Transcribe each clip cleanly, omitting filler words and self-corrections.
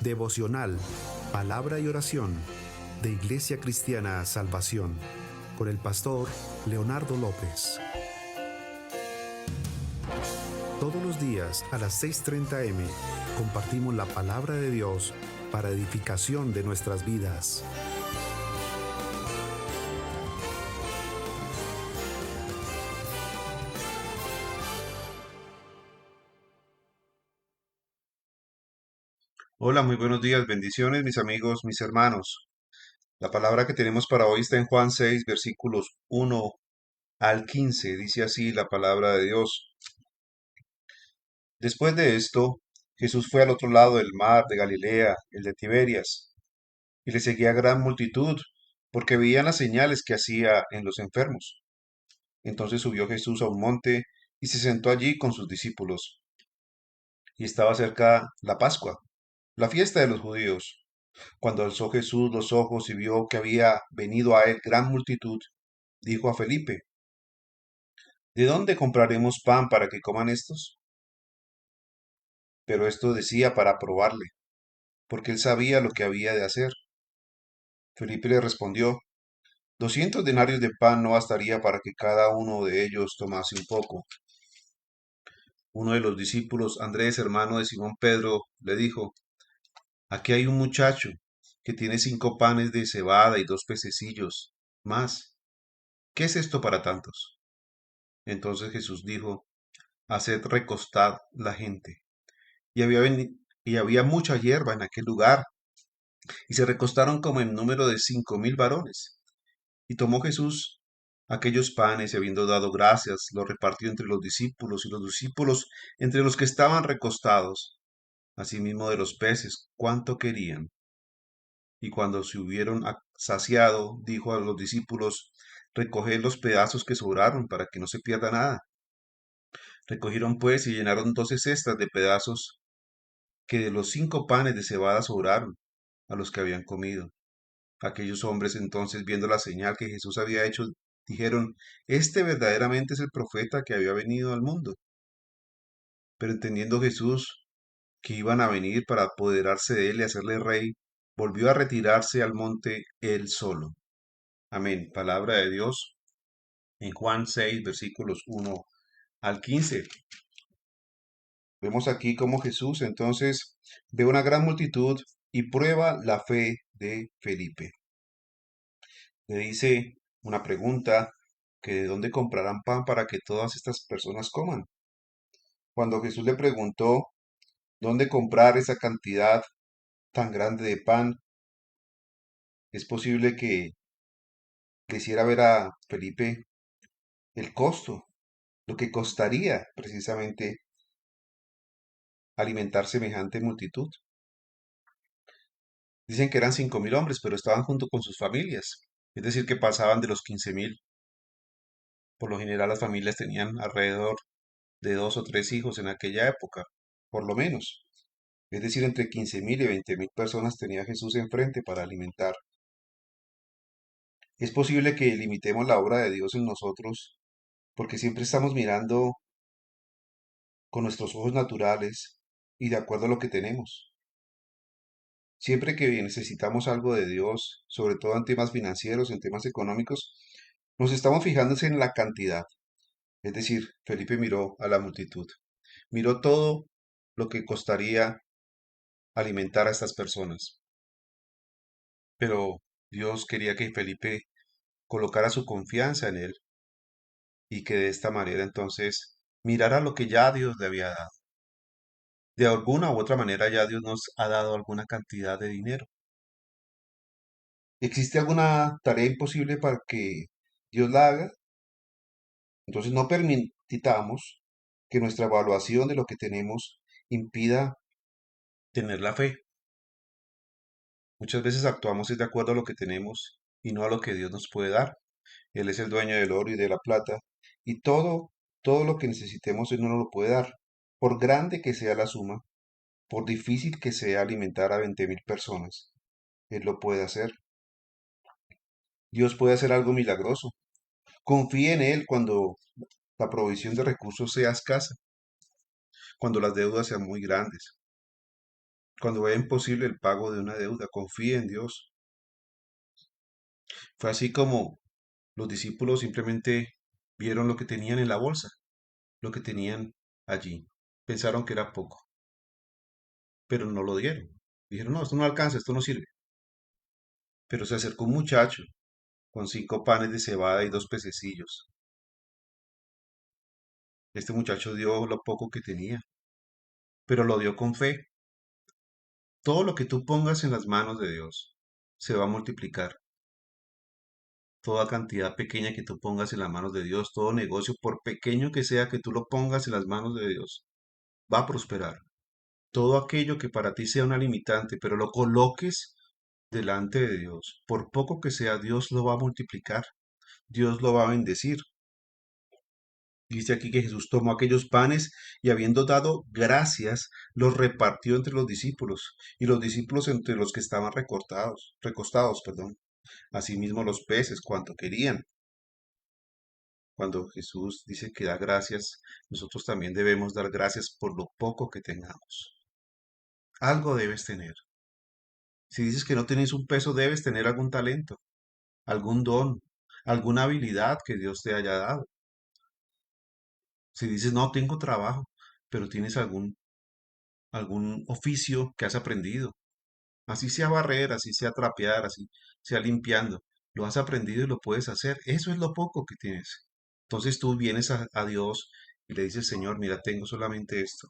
Devocional, palabra y oración de Iglesia Cristiana Salvación, con el pastor Leonardo López. Todos los días a las 6:30 m compartimos la palabra de Dios para edificación de nuestras vidas. Hola, muy buenos días, bendiciones, mis amigos, mis hermanos. La palabra que tenemos para hoy está en Juan 6, versículos 1 al 15. Dice así la palabra de Dios. Después de esto, Jesús fue al otro lado del mar de Galilea, el de Tiberias, y le seguía gran multitud, porque veían las señales que hacía en los enfermos. Entonces subió Jesús a un monte y se sentó allí con sus discípulos. Y estaba cerca la Pascua, la fiesta de los judíos. Cuando alzó Jesús los ojos y vio que había venido a él gran multitud, dijo a Felipe, ¿de dónde compraremos pan para que coman estos? Pero esto decía para probarle, porque él sabía lo que había de hacer. Felipe le respondió, 200 denarios de pan no bastaría para que cada uno de ellos tomase un poco. Uno de los discípulos, Andrés, hermano de Simón Pedro, le dijo, aquí hay un muchacho que tiene 5 panes de cebada y 2 pececillos más. ¿Qué es esto para tantos? Entonces Jesús dijo, haced recostad la gente. Y había mucha hierba en aquel lugar, y se recostaron como en número de 5.000 varones. Y tomó Jesús aquellos panes, y habiendo dado gracias, los repartió entre los discípulos, y los discípulos entre los que estaban recostados, asimismo de los peces, cuanto querían. Y cuando se hubieron saciado, dijo a los discípulos, recoged los pedazos que sobraron, para que no se pierda nada. Recogieron pues y llenaron 12 cestas de pedazos que de los 5 panes de cebada sobraron a los que habían comido. Aquellos hombres entonces, viendo la señal que Jesús había hecho, dijeron, este verdaderamente es el profeta que había venido al mundo. Pero entendiendo Jesús que iban a venir para apoderarse de él y hacerle rey, volvió a retirarse al monte él solo. Amén. Palabra de Dios en Juan 6, versículos 1 al 15. Vemos aquí cómo Jesús entonces ve una gran multitud y prueba la fe de Felipe. Le dice una pregunta, que de dónde comprarán pan para que todas estas personas coman. Cuando Jesús le preguntó dónde comprar esa cantidad tan grande de pan, es posible que quisiera ver a Felipe el costo, lo que costaría precisamente alimentar semejante multitud. Dicen que eran 5.000 hombres, pero estaban junto con sus familias, es decir, que pasaban de los 15.000. Por lo general las familias tenían alrededor de 2 o 3 hijos en aquella época, por lo menos. Es decir, entre 15.000 y 20.000 personas tenía Jesús enfrente para alimentar. Es posible que limitemos la obra de Dios en nosotros porque siempre estamos mirando con nuestros ojos naturales y de acuerdo a lo que tenemos. Siempre que necesitamos algo de Dios, sobre todo en temas financieros, en temas económicos, nos estamos fijando en la cantidad. Es decir, Felipe miró a la multitud, miró todo lo que costaría alimentar a estas personas. Pero Dios quería que Felipe colocara su confianza en él y que de esta manera entonces mirara lo que ya Dios le había dado. De alguna u otra manera ya Dios nos ha dado alguna cantidad de dinero. ¿Existe alguna tarea imposible para que Dios la haga? Entonces no permitamos que nuestra evaluación de lo que tenemos impida tener la fe. Muchas veces actuamos es de acuerdo a lo que tenemos y no a lo que Dios nos puede dar. Él es el dueño del oro y de la plata y todo lo que necesitemos Él no nos lo puede dar. Por grande que sea la suma, por difícil que sea alimentar a 20.000 personas, Él lo puede hacer. Dios puede hacer algo milagroso. Confíe en Él cuando la provisión de recursos sea escasa, cuando las deudas sean muy grandes, Cuando vea imposible el pago de una deuda, confíe en Dios. Fue así como los discípulos simplemente vieron lo que tenían en la bolsa, lo que tenían allí. Pensaron que era poco, pero no lo dieron. Dijeron, no, esto no alcanza, esto no sirve. Pero se acercó un muchacho con 5 panes de cebada y 2 pececillos. Este muchacho dio lo poco que tenía, pero lo dio con fe. Todo lo que tú pongas en las manos de Dios se va a multiplicar. Toda cantidad pequeña que tú pongas en las manos de Dios, todo negocio, por pequeño que sea que tú lo pongas en las manos de Dios, va a prosperar. Todo aquello que para ti sea una limitante, pero lo coloques delante de Dios, por poco que sea, Dios lo va a multiplicar, Dios lo va a bendecir. Dice aquí que Jesús tomó aquellos panes y habiendo dado gracias, los repartió entre los discípulos y los discípulos entre los que estaban recostados, perdón. Asimismo los peces, cuanto querían. Cuando Jesús dice que da gracias, nosotros también debemos dar gracias por lo poco que tengamos. Algo debes tener. Si dices que no tienes un peso, debes tener algún talento, algún don, alguna habilidad que Dios te haya dado. Si dices no tengo trabajo, pero tienes algún oficio que has aprendido, así sea barrer, así sea trapear, así sea limpiando, lo has aprendido y lo puedes hacer. Eso es lo poco que tienes. Entonces tú vienes a Dios y le dices, Señor, mira, tengo solamente esto.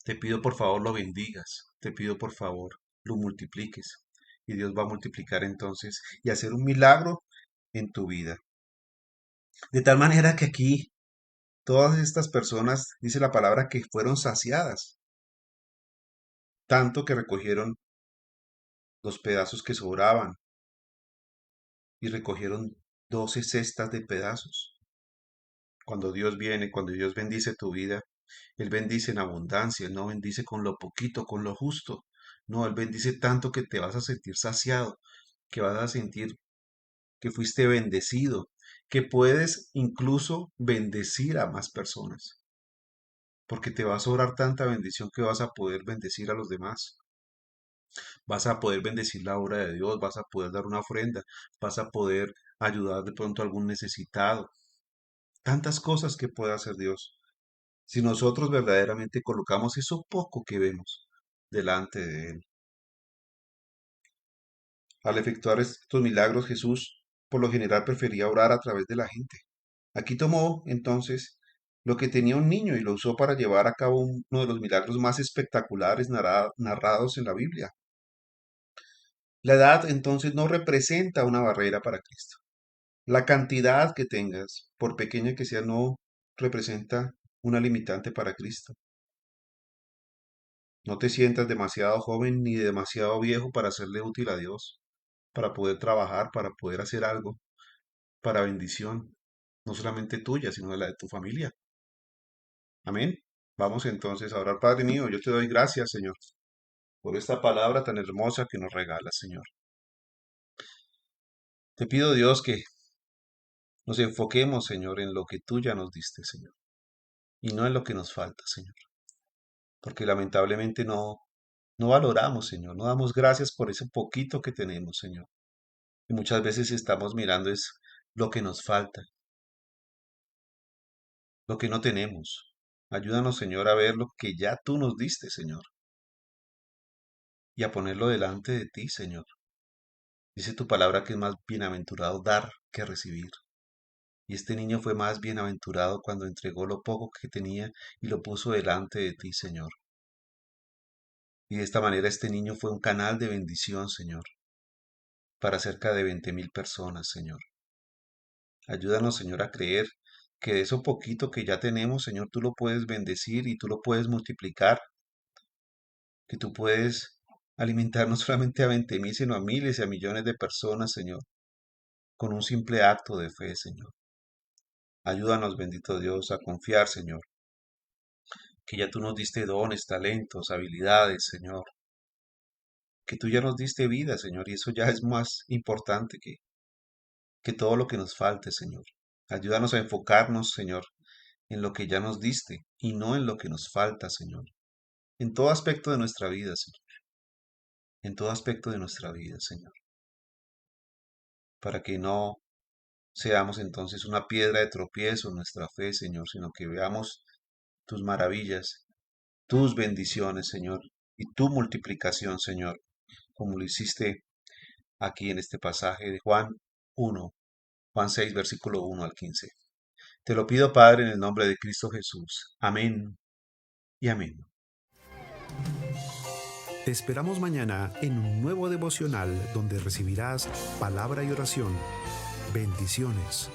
Te pido por favor lo bendigas, te pido por favor lo multipliques. Y Dios va a multiplicar entonces y hacer un milagro en tu vida. De tal manera que aquí todas estas personas, dice la palabra, que fueron saciadas, tanto que recogieron los pedazos que sobraban y recogieron 12 cestas de pedazos. Cuando Dios viene, cuando Dios bendice tu vida, Él bendice en abundancia, Él no bendice con lo poquito, con lo justo. No, Él bendice tanto que te vas a sentir saciado, que vas a sentir que fuiste bendecido, que puedes incluso bendecir a más personas, porque te va a sobrar tanta bendición que vas a poder bendecir a los demás. Vas a poder bendecir la obra de Dios, vas a poder dar una ofrenda, vas a poder ayudar de pronto a algún necesitado. Tantas cosas que puede hacer Dios. Si nosotros verdaderamente colocamos eso poco que vemos delante de Él. Al efectuar estos milagros, Jesús por lo general prefería orar a través de la gente. Aquí tomó entonces lo que tenía un niño y lo usó para llevar a cabo uno de los milagros más espectaculares narrados en la Biblia. La edad entonces no representa una barrera para Cristo. La cantidad que tengas, por pequeña que sea, no representa una limitante para Cristo. No te sientas demasiado joven ni demasiado viejo para serle útil a Dios, para poder trabajar, para poder hacer algo, para bendición, no solamente tuya, sino de la de tu familia. Amén. Vamos entonces a orar, Padre mío, yo te doy gracias, Señor, por esta palabra tan hermosa que nos regalas, Señor. Te pido, Dios, que nos enfoquemos, Señor, en lo que tú ya nos diste, Señor, y no en lo que nos falta, Señor, porque lamentablemente no valoramos, Señor, no damos gracias por ese poquito que tenemos, Señor. Y muchas veces estamos mirando es lo que nos falta, lo que no tenemos. Ayúdanos, Señor, a ver lo que ya tú nos diste, Señor, y a ponerlo delante de ti, Señor. Dice tu palabra que es más bienaventurado dar que recibir. Y este niño fue más bienaventurado cuando entregó lo poco que tenía y lo puso delante de ti, Señor. Y de esta manera este niño fue un canal de bendición, Señor, para cerca de 20.000 personas, Señor. Ayúdanos, Señor, a creer que de eso poquito que ya tenemos, Señor, tú lo puedes bendecir y tú lo puedes multiplicar, que tú puedes alimentar no solamente a 20.000, sino a miles y a millones de personas, Señor, con un simple acto de fe, Señor. Ayúdanos, bendito Dios, a confiar, Señor, que ya tú nos diste dones, talentos, habilidades, Señor, que tú ya nos diste vida, Señor, y eso ya es más importante que todo lo que nos falte, Señor. Ayúdanos a enfocarnos, Señor, en lo que ya nos diste y no en lo que nos falta, Señor. en todo aspecto de nuestra vida, Señor. En todo aspecto de nuestra vida, Señor. Para que no seamos entonces una piedra de tropiezo en nuestra fe, Señor, sino que veamos tus maravillas, tus bendiciones, Señor, y tu multiplicación, Señor, como lo hiciste aquí en este pasaje de Juan 6, versículo 1 al 15. Te lo pido, Padre, en el nombre de Cristo Jesús. Amén y amén. Te esperamos mañana en un nuevo devocional donde recibirás palabra y oración. Bendiciones.